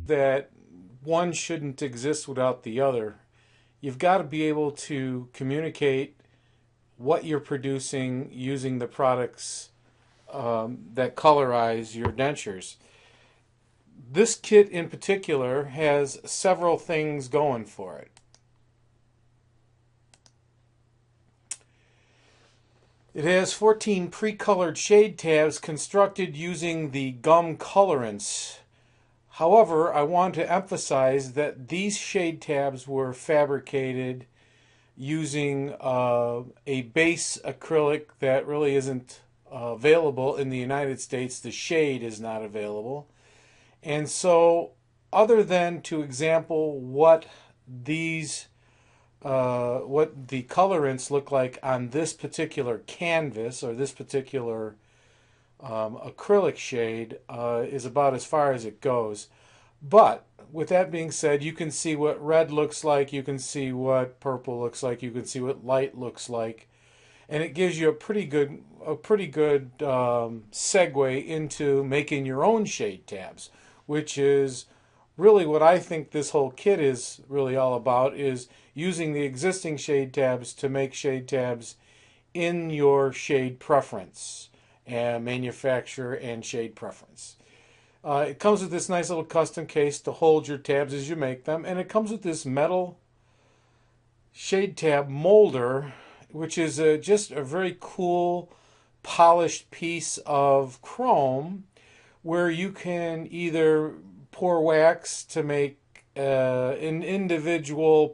that one shouldn't exist without the other. You've got to be able to communicate what you're producing using the products that colorize your dentures. This kit in particular has several things going for it. It has 14 pre-colored shade tabs constructed using the gum colorants. However, I want to emphasize that these shade tabs were fabricated using a base acrylic that really isn't available in the United States. The shade is not available. And so, other than to example what the colorants look like on this particular canvas or this particular acrylic shade is about as far as it goes. But with that being said, you can see what red looks like, you can see what purple looks like, you can see what light looks like, and it gives you a pretty good segue into making your own shade tabs, which is really what I think this whole kit is really all about, is using the existing shade tabs to make shade tabs in your shade preference and manufacturer and shade preference. It comes with this nice little custom case to hold your tabs as you make them, and it comes with this metal shade tab molder, which is just a very cool polished piece of chrome where you can either pour wax to make an individual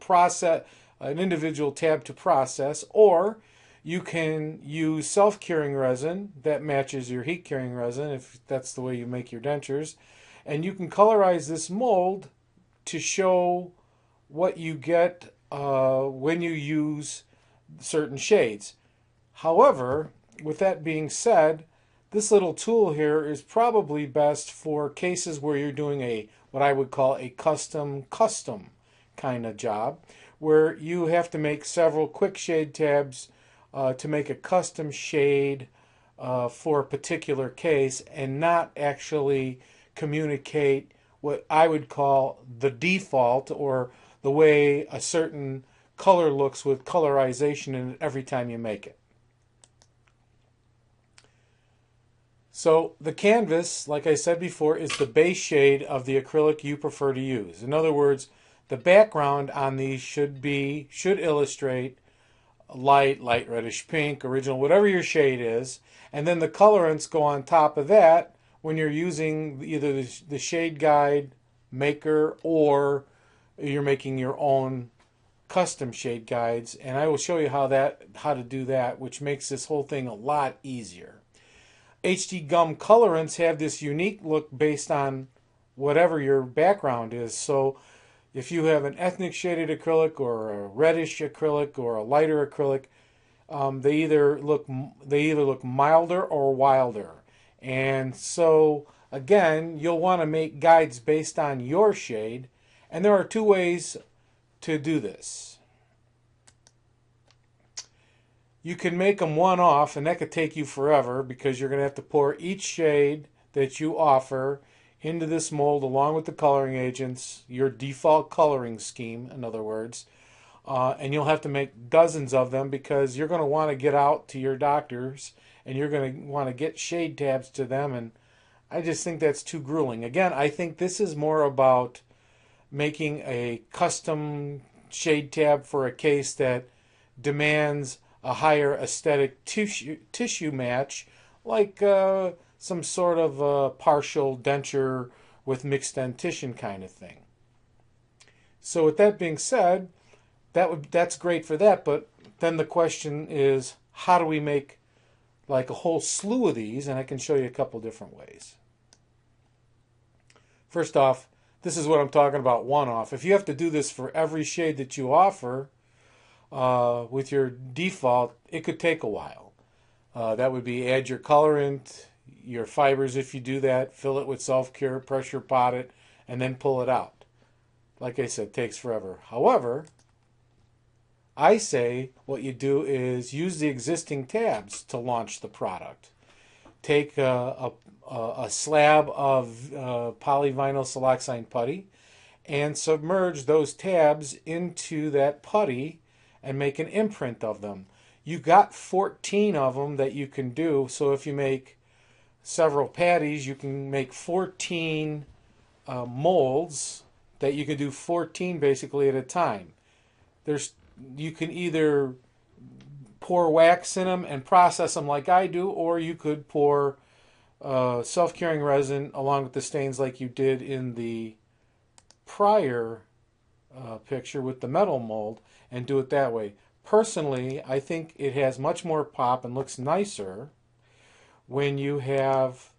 tab to process, or you can use self-curing resin that matches your heat-curing resin if that's the way you make your dentures, and you can colorize this mold to show what you get when you use certain shades. However, with that being said, this little tool here is probably best for cases where you're doing what I would call a custom kind of job, where you have to make several quick shade tabs to make a custom shade for a particular case and not actually communicate what I would call the default or the way a certain color looks with colorization in it every time you make it. So the canvas, like I said before, is the base shade of the acrylic you prefer to use. In other words, the background on these should illustrate light reddish pink, original, whatever your shade is, and then the colorants go on top of that when you're using either the shade guide maker or you're making your own custom shade guides, and I will show you how to do that, which makes this whole thing a lot easier. HD gum colorants have this unique look based on whatever your background is. So if you have an ethnic shaded acrylic or a reddish acrylic or a lighter acrylic, they either look milder or wilder. And so again, you'll want to make guides based on your shade, and there are two ways to do this. You can make them one-off, and that could take you forever because you're going to have to pour each shade that you offer into this mold along with the coloring agents, your default coloring scheme, in other words, and you'll have to make dozens of them because you're going to want to get out to your doctors and you're going to want to get shade tabs to them, and I just think that's too grueling. Again, I think this is more about making a custom shade tab for a case that demands a higher aesthetic tissue match, like some sort of partial denture with mixed dentition kind of thing. So with that being said, that's great for that, but then the question is, how do we make like a whole slew of these? And I can show you a couple different ways. First off, this is what I'm talking about, one-off. If you have to do this for every shade that you offer, with your default, it could take a while. That would be add your colorant, your fibers if you do that, fill it with self-cure, pressure pot it, and then pull it out. Like I said, it takes forever. However, I say what you do is use the existing tabs to launch the product. take a slab of polyvinyl siloxane putty and submerge those tabs into that putty and make an imprint of them. You got 14 of them that you can do, so if you make several patties, you can make 14 molds that you can do 14 basically at a time. You can either pour wax in them and process them like I do, or you could pour self-curing resin along with the stains like you did in the prior picture with the metal mold and do it that way. Personally, I think it has much more pop and looks nicer when you have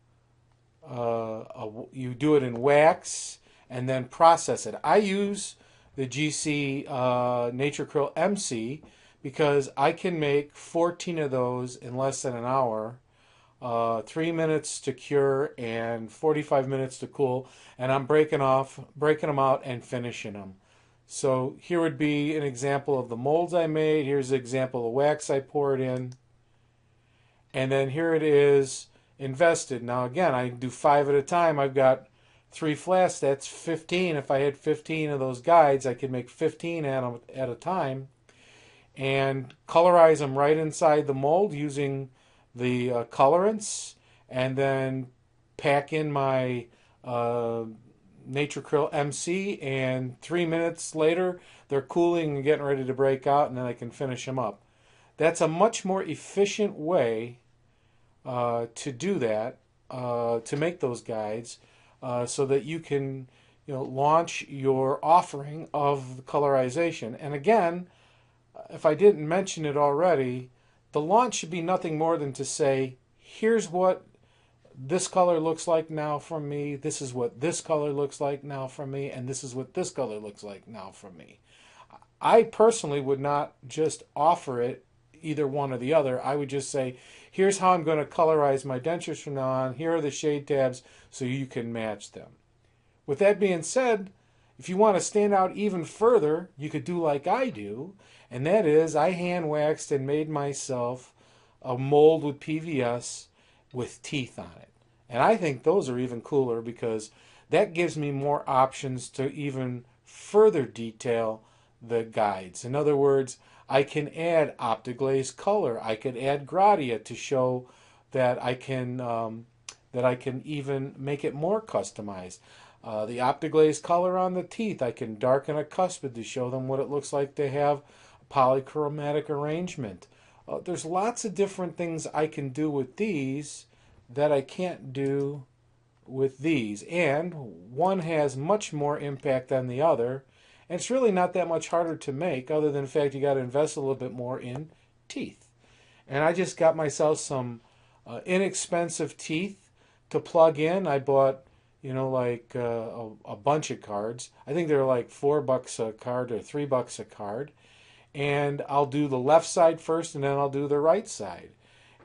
you do it in wax and then process it. I use the GC Nature Acrylic MC because I can make 14 of those in less than an hour, 3 minutes to cure and 45 minutes to cool, and I'm breaking them out and finishing them. So here would be an example of the molds I made. Here's an example of wax I poured in. And then here it is invested. Now again, I do 5 at a time. I've got 3 flasks. That's 15. If I had 15 of those guides, I could make 15 at a time and colorize them right inside the mold using the colorants, and then pack in my Nature Acrylic MC, and 3 minutes later they're cooling and getting ready to break out, and then I can finish them up. That's a much more efficient way to do that, to make those guides, so that you can launch your offering of colorization. And again, if I didn't mention it already, the launch should be nothing more than to say, here's what this color looks like now from me, this is what this color looks like now from me, and this is what this color looks like now from me. I personally would not just offer it either one or the other. I would just say, here's how I'm going to colorize my dentures from now on, here are the shade tabs so you can match them. With that being said, if you want to stand out even further, you could do like I do, and that is I hand waxed and made myself a mold with PVS with teeth on it. And I think those are even cooler because that gives me more options to even further detail the guides. In other words, I can add optiglaze color. I could add gradia to show that I can even make it more customized. The optiglaze color on the teeth, I can darken a cuspid to show them what it looks like to have a polychromatic arrangement. There's lots of different things I can do with these that I can't do with these, and one has much more impact than the other, and it's really not that much harder to make other than the fact you got to invest a little bit more in teeth. And I just got myself some inexpensive teeth to plug in. I bought like a bunch of cards. I think they're like $4 a card or $3 a card, and I'll do the left side first and then I'll do the right side.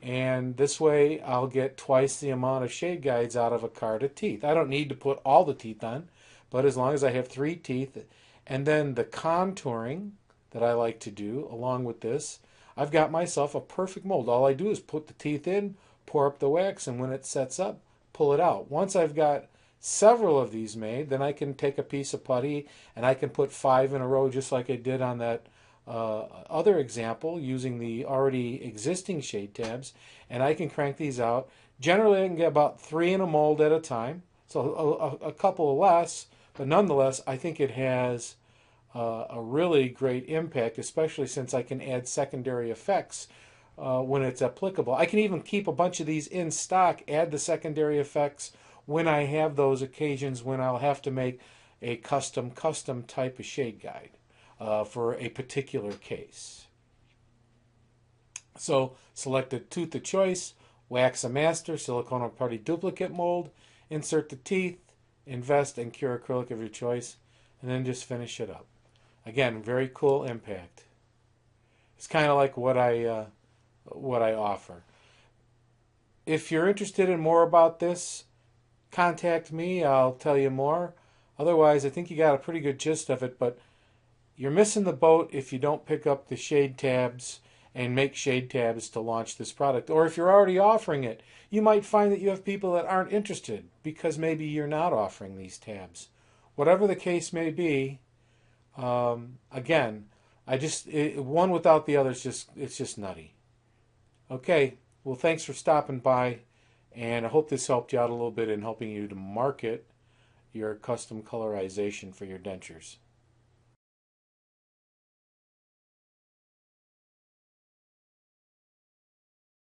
And this way I'll get twice the amount of shade guides out of a card of teeth. I don't need to put all the teeth on, but as long as I have 3 teeth, and then the contouring that I like to do along with this, I've got myself a perfect mold. All I do is put the teeth in, pour up the wax, and when it sets up, pull it out. Once I've got several of these made, then I can take a piece of putty and I can put 5 in a row just like I did on that other example using the already existing shade tabs, and I can crank these out. Generally I can get about 3 in a mold at a time, so a couple less, but nonetheless I think it has a really great impact, especially since I can add secondary effects when it's applicable. I can even keep a bunch of these in stock, add the secondary effects when I have those occasions when I'll have to make a custom type of shade guide for a particular case. So select a tooth of choice, wax a master, silicone or putty duplicate mold, insert the teeth, invest and cure acrylic of your choice, and then just finish it up. Again, very cool impact. It's kind of like what I offer. If you're interested in more about this, contact me. I'll tell you more. Otherwise, I think you got a pretty good gist of it, but you're missing the boat if you don't pick up the shade tabs and make shade tabs to launch this product. Or if you're already offering it, you might find that you have people that aren't interested because maybe you're not offering these tabs. Whatever the case may be, again, one without the other it's just nutty. Okay, well, thanks for stopping by, and I hope this helped you out a little bit in helping you to market your custom colorization for your dentures.